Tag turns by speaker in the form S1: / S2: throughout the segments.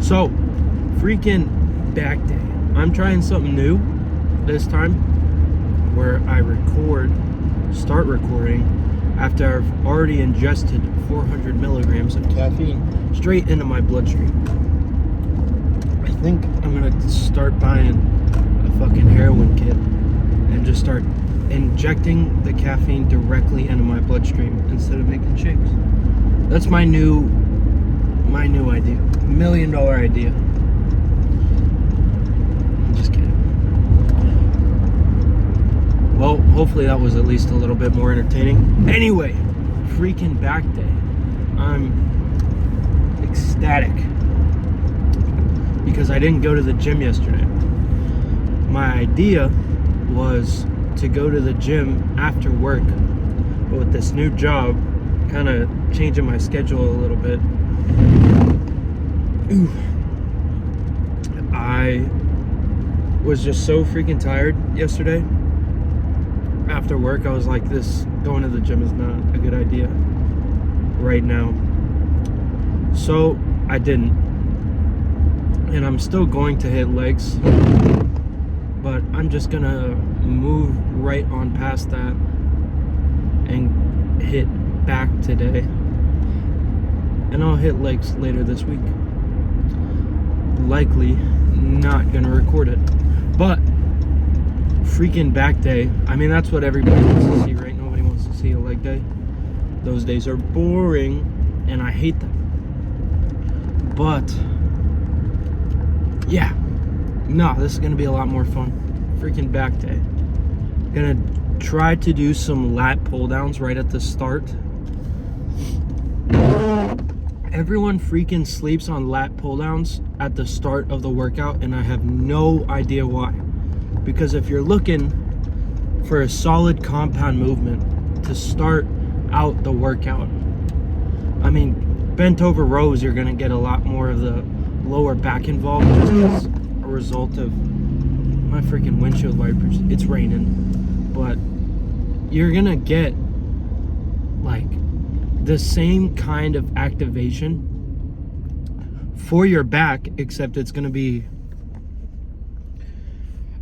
S1: So, freaking back day. I'm trying something new this time where I start recording after I've already ingested 400 milligrams of caffeine straight into my bloodstream. I think I'm gonna start buying a fucking heroin kit and just start injecting the caffeine directly into my bloodstream instead of making shakes. That's my new idea. $1 million idea. I'm just kidding. Well, hopefully that was at least a little bit more entertaining. Anyway, freaking back day. I'm ecstatic because I didn't go to the gym yesterday. My idea was to go to the gym after work, but with this new job kind of changing my schedule a little bit, I was just so freaking tired yesterday. After work, I was like, going to the gym is not a good idea right now. So I didn't. And I'm still going to hit legs, but I'm just gonna move right on past that and hit back today. And I'll hit legs later this week. Likely not gonna record it. But freaking back day, I mean, that's what everybody wants to see, right? Nobody wants to see a leg day. Those days are boring and I hate them. But yeah, no, this is gonna be a lot more fun. Freaking back day. Gonna try to do some lat pull downs right at the start. Everyone freaking sleeps on lat pull downs at the start of the workout, and I have no idea why. Because if you're looking for a solid compound movement to start out the workout, I mean, bent over rows, you're gonna get a lot more of the lower back involved just as a result of my freaking windshield wipers. It's raining, but you're gonna get like the same kind of activation for your back, except it's gonna be,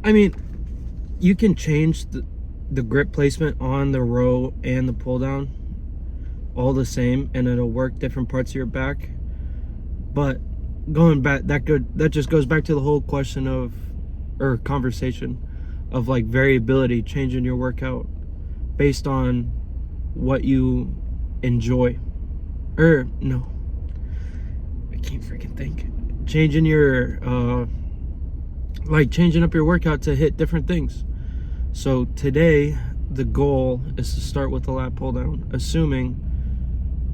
S1: I mean, you can change the grip placement on the row and the pull down all the same, and it'll work different parts of your back. But going back, that just goes back to the whole question of, or conversation of like variability, changing your workout based on what you enjoy. Or no, I can't freaking think. Changing your changing up your workout to hit different things. So today the goal is to start with the lat pull down, assuming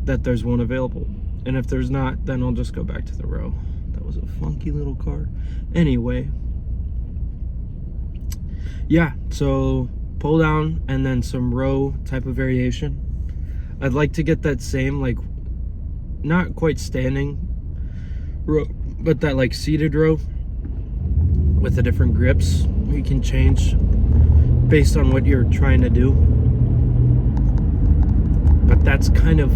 S1: that there's one available. And if there's not, then I'll just go back to the row. That was a funky little car. Anyway, yeah, so pull down and then some row type of variation. I'd like to get that same, like, not quite standing row, but that like seated row with the different grips. You can change based on what you're trying to do. But that's kind of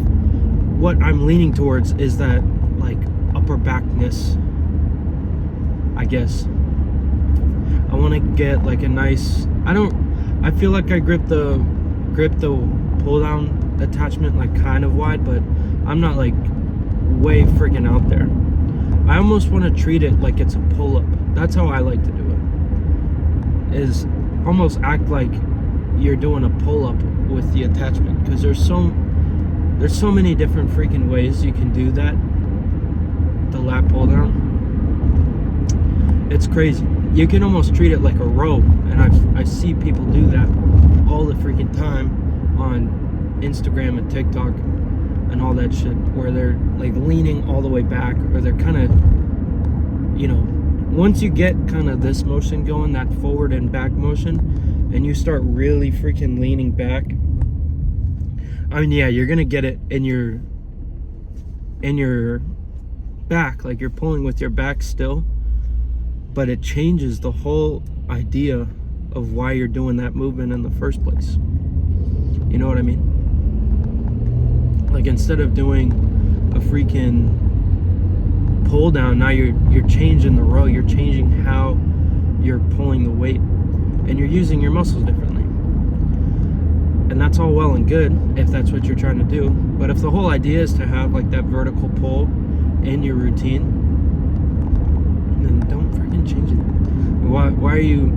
S1: what I'm leaning towards, is that like upper backness, I guess. I want to get like a nice, I feel like I grip the pull down attachment like kind of wide, but I'm not like way freaking out there. I almost want to treat it like it's a pull-up. That's how I like to do it, is almost act like you're doing a pull-up with the attachment, because there's so many different freaking ways you can do that, the lat pull down. It's crazy. You can almost treat it like a row, and I see people do that all the freaking time on Instagram and TikTok and all that shit, where they're like leaning all the way back, or they're kind of, you know, once you get kind of this motion going, that forward and back motion, and you start really freaking leaning back, I mean, yeah, you're gonna get it in your back, like you're pulling with your back still, but it changes the whole idea of why you're doing that movement in the first place. You know what I mean? Like, instead of doing a freaking pull down, now you're changing the row, you're changing how you're pulling the weight, and you're using your muscles differently. And that's all well and good if that's what you're trying to do. But if the whole idea is to have like that vertical pull in your routine, then don't freaking change it. Why are you?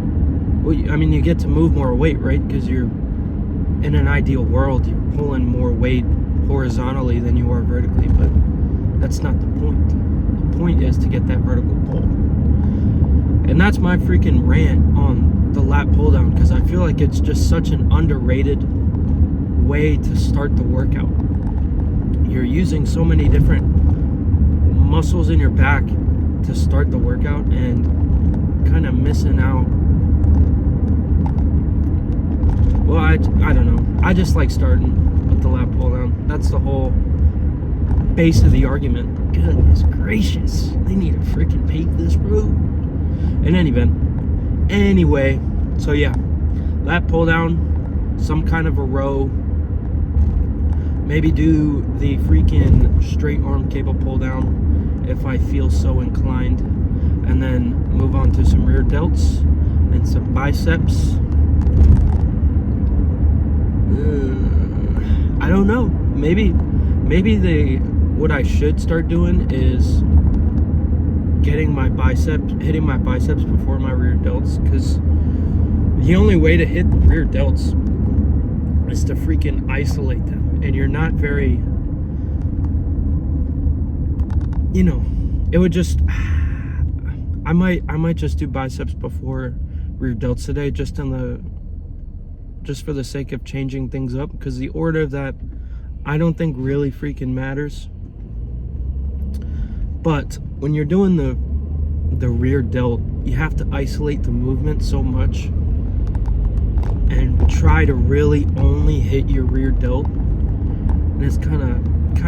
S1: Well, I mean, you get to move more weight, right? Because you're in an ideal world, you're pulling more weight horizontally than you are vertically, but that's not the point. The point is to get that vertical pull. And that's my freaking rant on the lat pull down, because I feel like it's just such an underrated way to start the workout. You're using so many different muscles in your back to start the workout and kind of missing out. Well, I don't know. I just like starting with the lat pull down. That's the whole base of the argument. Goodness gracious. They need to freaking pave this road. In any event. Anyway, so yeah. Lat pull down, some kind of a row. Maybe do the freaking straight arm cable pull down if I feel so inclined. And then move on to some rear delts and some biceps. I don't know. Maybe what I should start doing is hitting my biceps before my rear delts, because the only way to hit the rear delts is to freaking isolate them, and you're not very, it would just, I might just do biceps before rear delts today, just for the sake of changing things up, because the order of that I don't think really freaking matters. But when you're doing the rear delt, you have to isolate the movement so much and try to really only hit your rear delt, and it's kind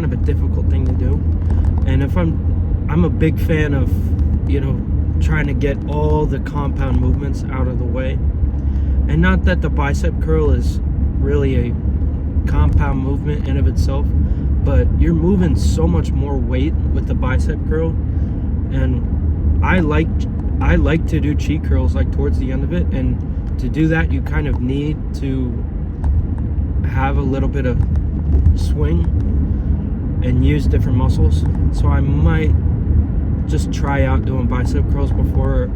S1: of a difficult thing to do. And if I'm a big fan of trying to get all the compound movements out of the way. And not that the bicep curl is really a compound movement in of itself, but you're moving so much more weight with the bicep curl. And I like to do cheat curls like towards the end of it, and to do that you kind of need to have a little bit of swing and use different muscles. So I might just try out doing bicep curls before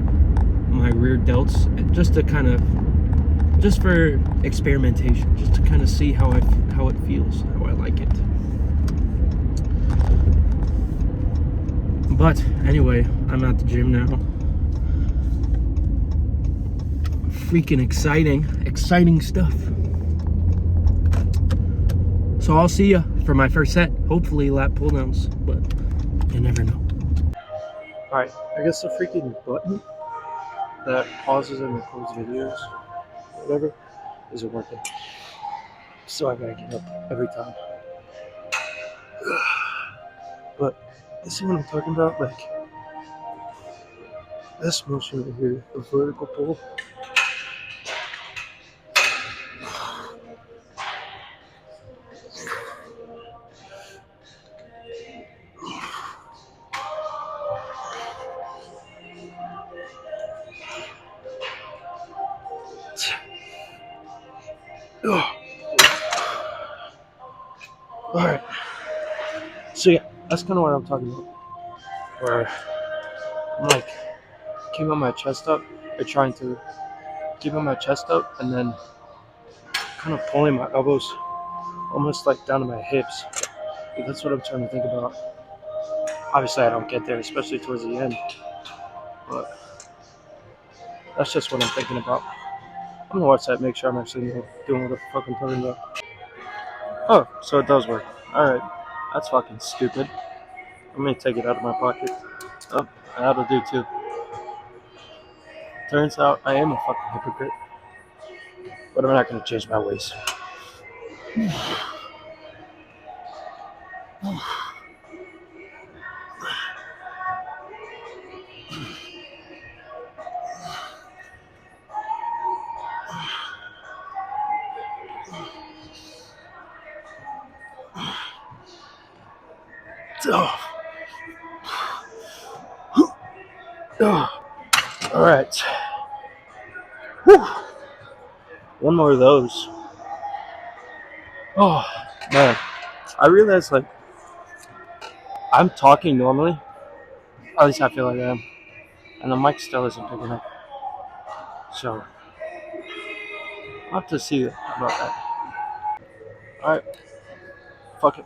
S1: my rear delts, just for experimentation, just to kind of see how it feels, how I like it. But anyway, I'm at the gym now. Freaking exciting stuff. So I'll see ya for my first set. Hopefully lat pull downs, but you never know. Alright, I guess the freaking button that pauses and records videos, whatever, isn't working. So I gotta get up every time. But you see what I'm talking about? Like this motion right here, the vertical pull. Alright. So yeah, that's kind of what I'm talking about. Where I'm like keeping my chest up, or trying to keep my chest up, and then kind of pulling my elbows almost like down to my hips. That's what I'm trying to think about. Obviously I don't get there, especially towards the end. But that's just what I'm thinking about. I'm gonna watch that, make sure I'm actually doing what the fuck I'm talking about. Oh, so it does work. Alright. That's fucking stupid. I'm gonna take it out of my pocket. Oh, that'll do too. Turns out I am a fucking hypocrite. But I'm not gonna change my ways. Oh, all right. Whew. One more of those. Oh man, I realized like I'm talking normally. At least I feel like I am, and the mic still isn't picking up. So I'll have to see about that. All right, fuck it.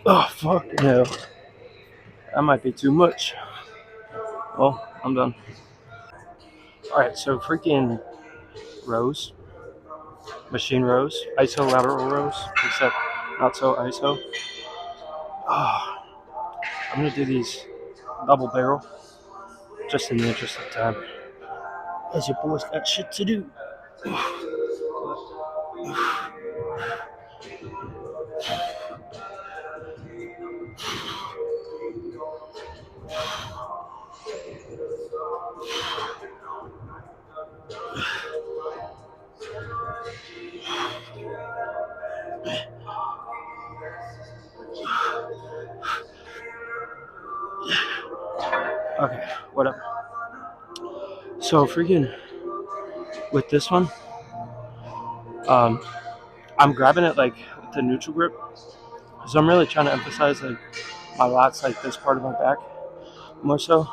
S1: Oh fuck no, that might be too much. Well, I'm done. All right, so freaking rows, machine rows, ISO lateral rows, except not so ISO. Oh, I'm gonna do these double barrel just in the interest of time, as your boy's got shit to do. Okay, whatever. So freaking with this one, um, I'm grabbing it like with the neutral grip, so I'm really trying to emphasize like my lats, like this part of my back more so.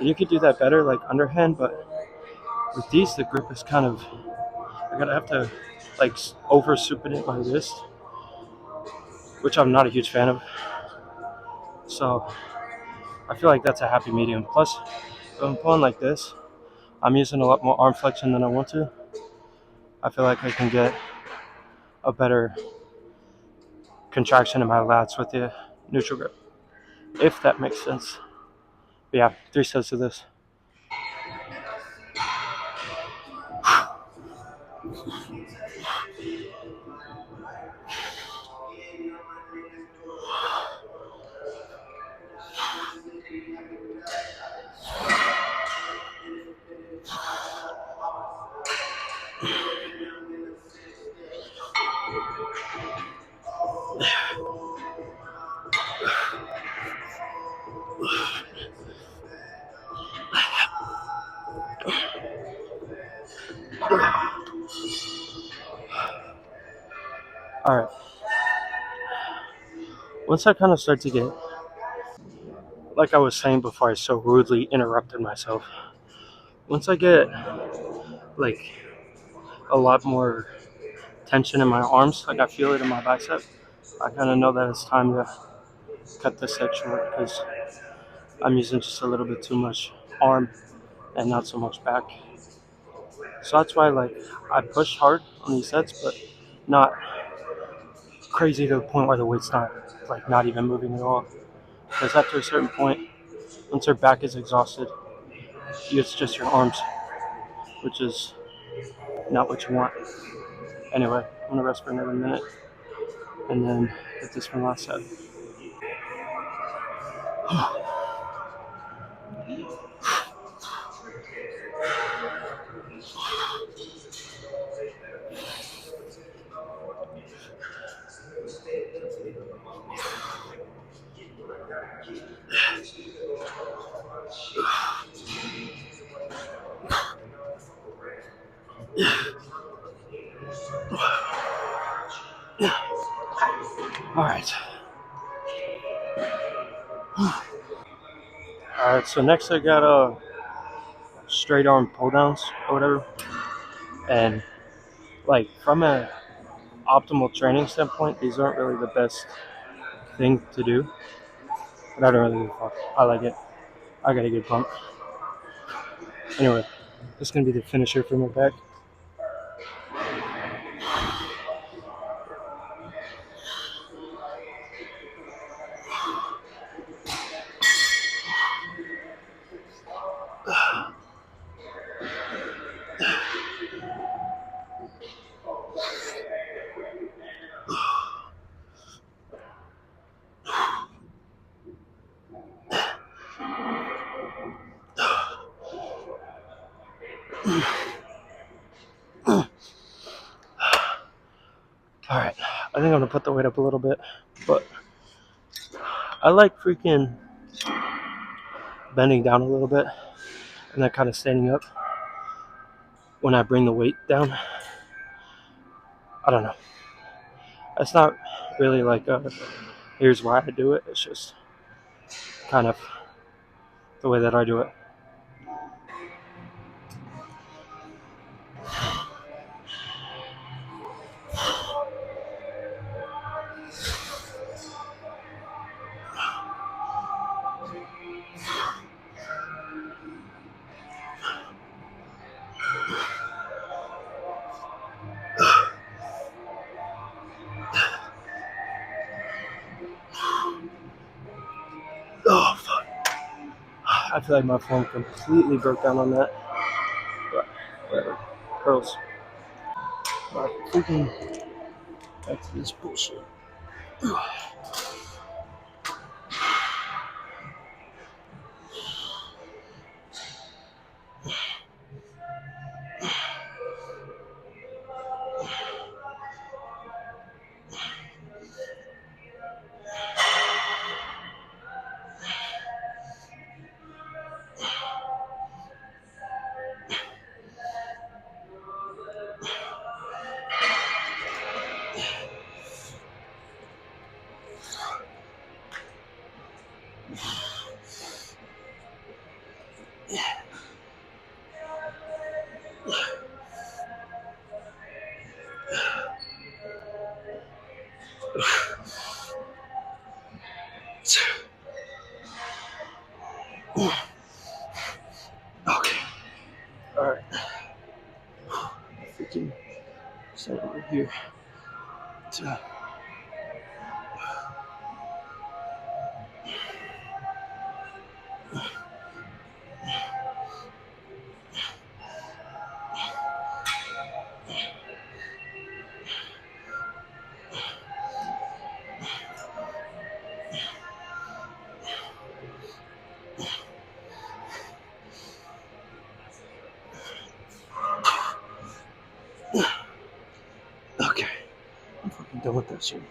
S1: You could do that better like underhand, but with these the grip is kind of I gotta have to like over supinate my wrist, which I'm not a huge fan of. So I feel like that's a happy medium. Plus, if I'm pulling like this, I'm using a lot more arm flexion than I want to. I feel like I can get a better contraction in my lats with the neutral grip, if that makes sense. But yeah, 3 sets of this. All right. Once I kind of start to get, like I was saying before, I so rudely interrupted myself. Once I get like a lot more tension in my arms, like I feel it in my bicep, I kind of know that it's time to cut this set short because I'm using just a little bit too much arm and not so much back. So that's why like I push hard on these sets, but not crazy to the point where the weight's not even moving at all. Because after a certain point, once your back is exhausted, it's just your arms, which is not what you want. Anyway, I'm gonna rest for another minute and then hit this one last set. All right. All right. So next I got straight arm pull downs or whatever, and like from a optimal training standpoint, these aren't really the best thing to do. But I don't really give a fuck. I like it. I got a good pump. Anyway, this is gonna be the finisher for my back. Alright, I think I'm gonna put the weight up a little bit, but I like freaking bending down a little bit and then kind of standing up when I bring the weight down. I don't know. It's not really like here's why I do it. It's just kind of the way that I do it. Oh, fuck. I feel like my form completely broke down on that. But whatever. Curls. But freaking back to this bullshit. Okay. Alright. Freaking set over here. Okay. I'm fucking done with that shit.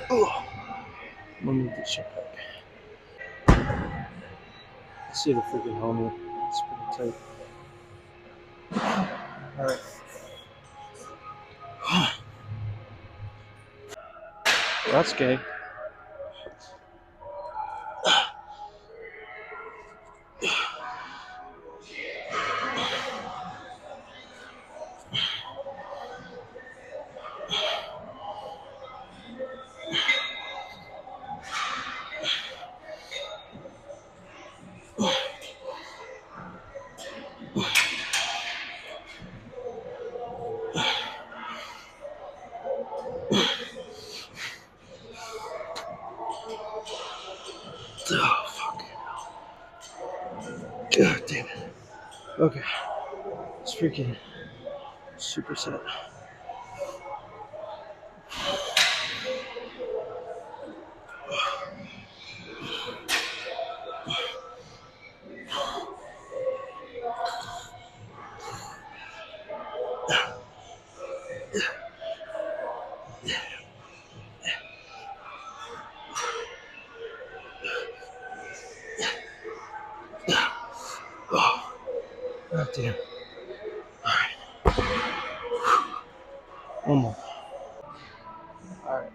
S1: Oh. I'm gonna move this shit back. See the freaking helmet. It's pretty tight. Alright. Well, that's gay. Oh, fuck. God damn it. Okay. It's freaking super set. Oh, god damn. Alright. One more. Alright.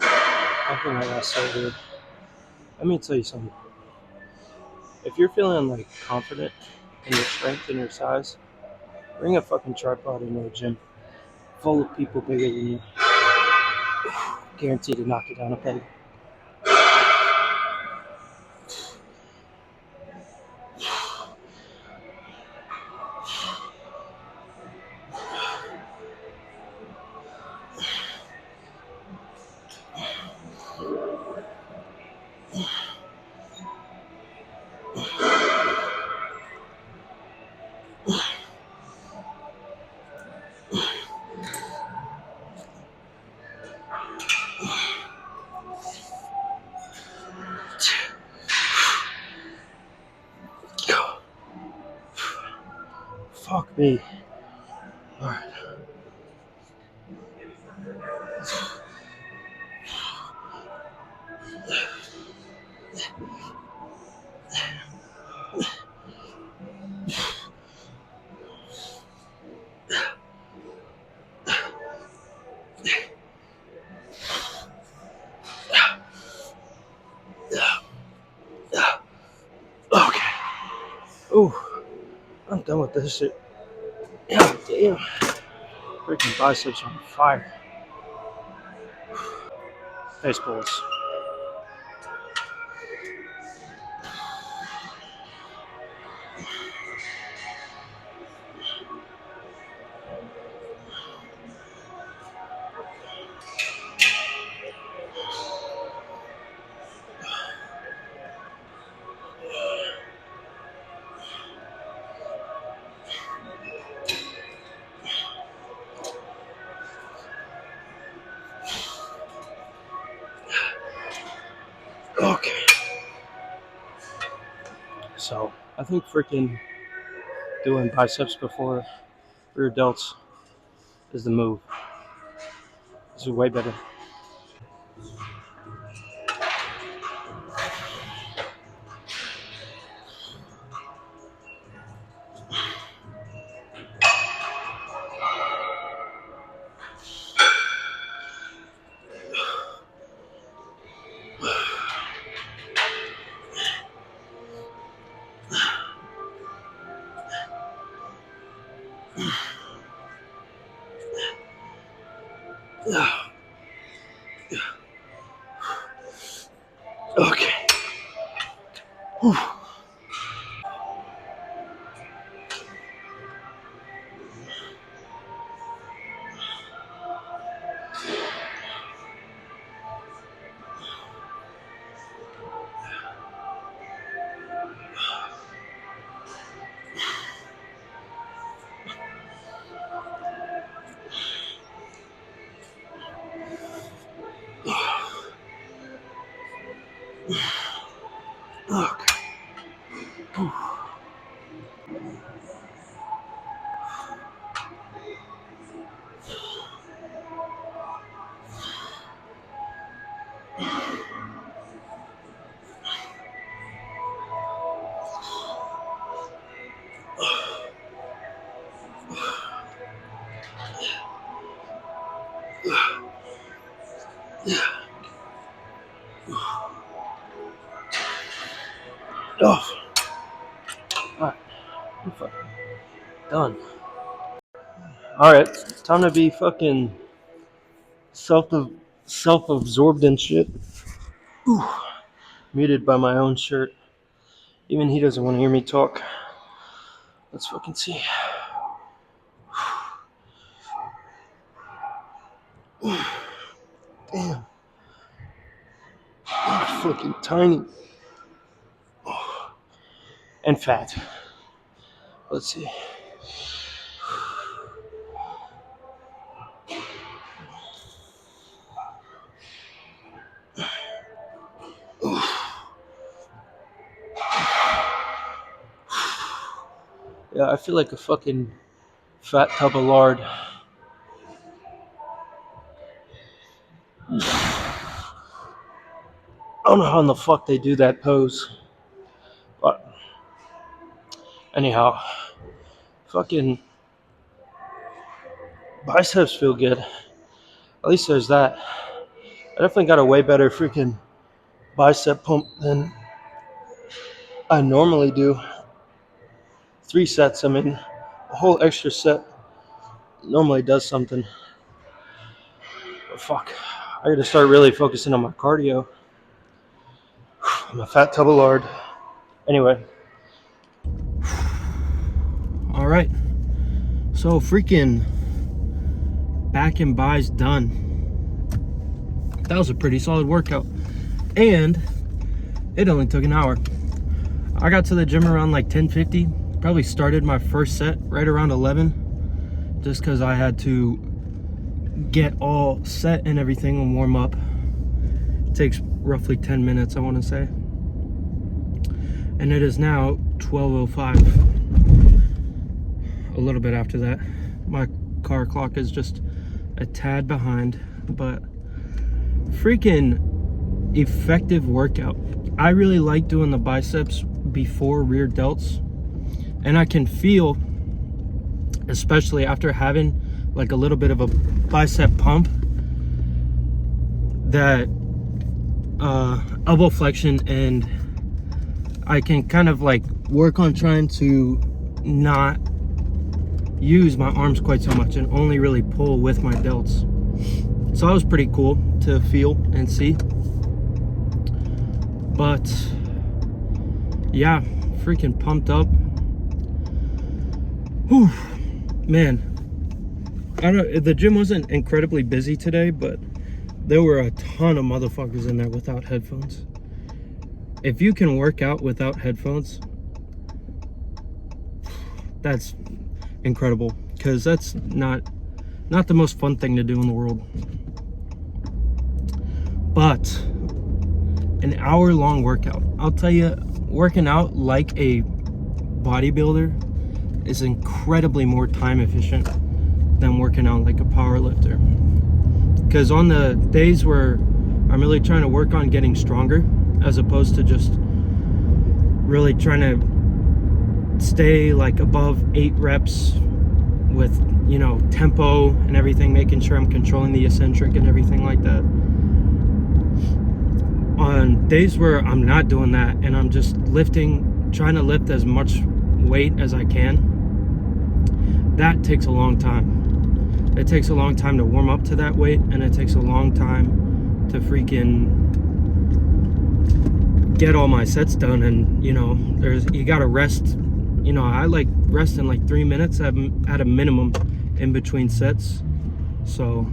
S1: I think I got so good. Let me tell you something. If you're feeling like confident in your strength and your size, bring a fucking tripod into a gym full of people bigger than you. Guaranteed to knock you down a peg. Me. Alright. Okay. Ooh, I'm done with this shit. God damn. Freaking biceps on fire. Face pulls. Okay. So, I think freaking doing biceps before rear delts is the move. This is way better. Okay. Whew. Okay. Whew. Oh. Alright. I'm fucking done. Alright. Time to be fucking self absorbed and shit. Ooh. Muted by my own shirt. Even he doesn't want to hear me talk. Let's fucking see. Damn. I'm fucking tiny. And fat. Let's see. Yeah, I feel like a fucking fat tub of lard. I don't know how in the fuck they do that pose. But anyhow, fucking biceps feel good. At least there's that. I definitely got a way better freaking bicep pump than I normally do. 3 sets, I mean, a whole extra set normally does something. But fuck, I gotta start really focusing on my cardio. I'm a fat tub of lard. Anyway. All right. So freaking back and bis done. That was a pretty solid workout. And it only took an hour. I got to the gym around like 10:50. Probably started my first set right around 11. Just because I had to get all set and everything and warm up. It takes roughly 10 minutes, I want to say. And it is now 12:05. a little bit after that. My car clock is just a tad behind, but freaking effective workout. I really like doing the biceps before rear delts, and I can feel, especially after having like a little bit of a bicep pump, that elbow flexion, and I can kind of like work on trying to not use my arms quite so much and only really pull with my delts. So that was pretty cool to feel and see. But yeah, freaking pumped up. Whew, man. I don't. The gym wasn't incredibly busy today, but there were a ton of motherfuckers in there without headphones. If you can work out without headphones, that's incredible, because that's not the most fun thing to do in the world. But an hour-long workout, I'll tell you, working out like a bodybuilder is incredibly more time efficient than working out like a power lifter. Because on the days where I'm really trying to work on getting stronger, as opposed to just really trying to stay like above 8 reps with, you know, tempo and everything, making sure I'm controlling the eccentric and everything like that. On days where I'm not doing that and I'm just lifting, trying to lift as much weight as I can, that takes a long time. It takes a long time to warm up to that weight, and it takes a long time to freaking get all my sets done. And you know, you gotta rest. You know, I like resting like 3 minutes at a minimum in between sets. So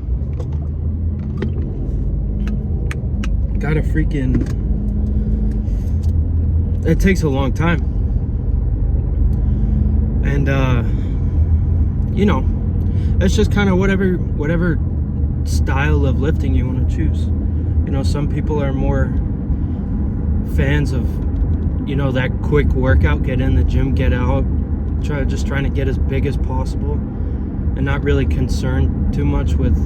S1: gotta freaking, it takes a long time. And you know, it's just kind of whatever style of lifting you want to choose. You know, some people are more fans of, you know, that quick workout, get in the gym, get out, trying to get as big as possible and not really concerned too much with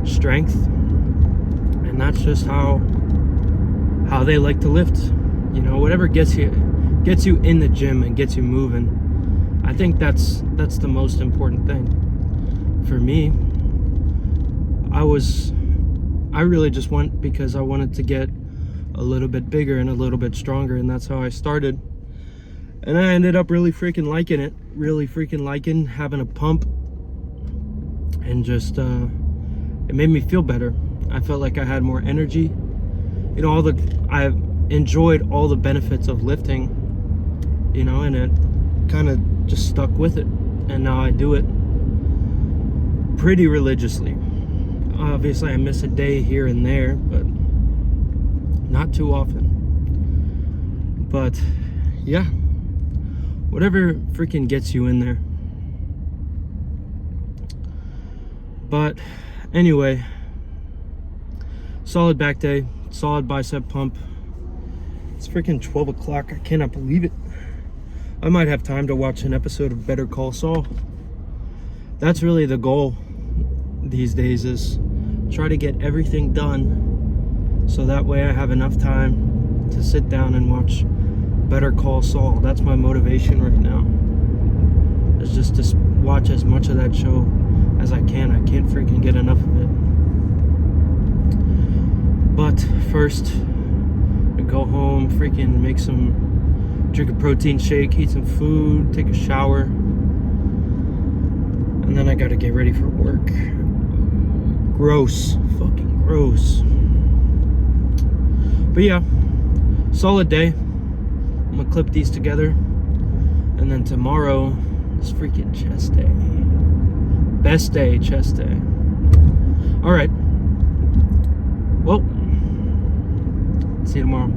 S1: strength. And that's just how they like to lift. You know, whatever gets you in the gym and gets you moving. I think that's the most important thing. For me, I really just went because I wanted to get a little bit bigger and a little bit stronger, and that's how I started. And I ended up really freaking liking it, having a pump, and just it made me feel better. I felt like I had more energy. You know, I've enjoyed all the benefits of lifting, you know, and it kind of just stuck with it, and now I do it pretty religiously. Obviously I miss a day here and there, but not too often. But yeah, whatever freaking gets you in there. But anyway, solid back day, solid bicep pump. It's freaking 12 o'clock. I cannot believe it. I might have time to watch an episode of Better Call Saul. That's really the goal these days, is try to get everything done so that way I have enough time to sit down and watch Better Call Saul. That's my motivation right now, is just to watch as much of that show as I can. I can't freaking get enough of it. But first, I go home, freaking drink a protein shake, eat some food, take a shower, and then I gotta get ready for work. Gross, fucking gross. But yeah, solid day. I'm gonna clip these together, and then tomorrow is freaking chest day. Best day, chest day. All right. Well, see you tomorrow.